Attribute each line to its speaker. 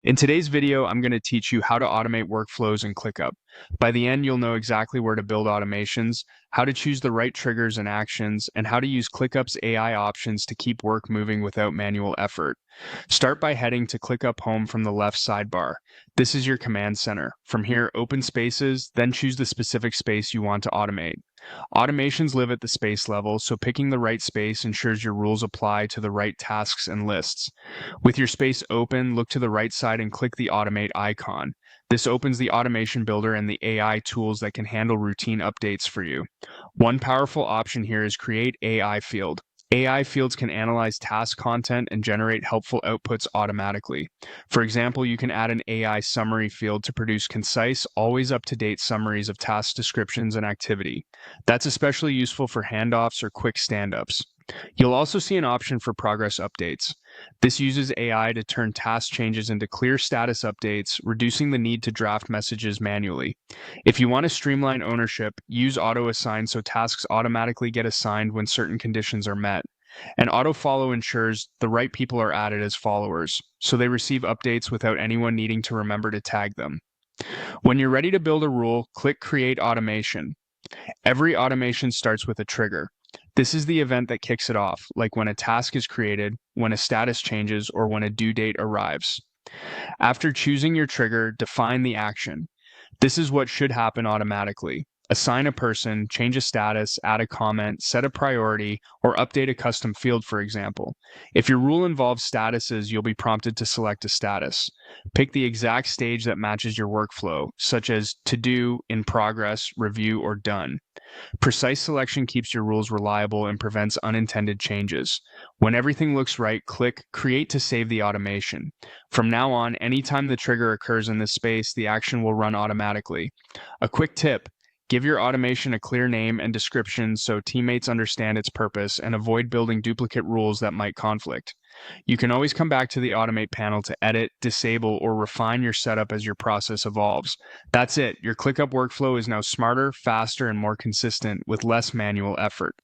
Speaker 1: In today's video, I'm going to teach you how to automate workflows in ClickUp. By the end, you'll know exactly where to build automations, how to choose the right triggers and actions, and how to use ClickUp's AI options to keep work moving without manual effort. Start by heading to ClickUp Home from the left sidebar. This is your command center. From here, open spaces, then choose the specific space you want to automate. Automations live at the space level, so picking the right space ensures your rules apply to the right tasks and lists. With your space open, look to the right side and click the Automate icon. This opens the automation builder and the AI tools that can handle routine updates for you. One powerful option here is Create AI Field. AI fields can analyze task content and generate helpful outputs automatically. For example, you can add an AI summary field to produce concise, always up-to-date summaries of task descriptions and activity. That's especially useful for handoffs or quick stand-ups. You'll also see an option for progress updates. This uses AI to turn task changes into clear status updates, reducing the need to draft messages manually. If you want to streamline ownership, use auto assign so tasks automatically get assigned when certain conditions are met. And auto follow ensures the right people are added as followers, so they receive updates without anyone needing to remember to tag them. When you're ready to build a rule, click Create Automation. Every automation starts with a trigger. This is the event that kicks it off, like when a task is created, when a status changes, or when a due date arrives. After choosing your trigger, define the action. This is what should happen automatically. Assign a person, change a status, add a comment, set a priority, or update a custom field, for example. If your rule involves statuses, you'll be prompted to select a status. Pick the exact stage that matches your workflow, such as to do, in progress, review, or done. Precise selection keeps your rules reliable and prevents unintended changes. When everything looks right, click Create to save the automation. From now on, anytime the trigger occurs in this space, the action will run automatically. A quick tip: give your automation a clear name and description so teammates understand its purpose and avoid building duplicate rules that might conflict. You can always come back to the Automate panel to edit, disable, or refine your setup as your process evolves. That's it. Your ClickUp workflow is now smarter, faster, and more consistent with less manual effort.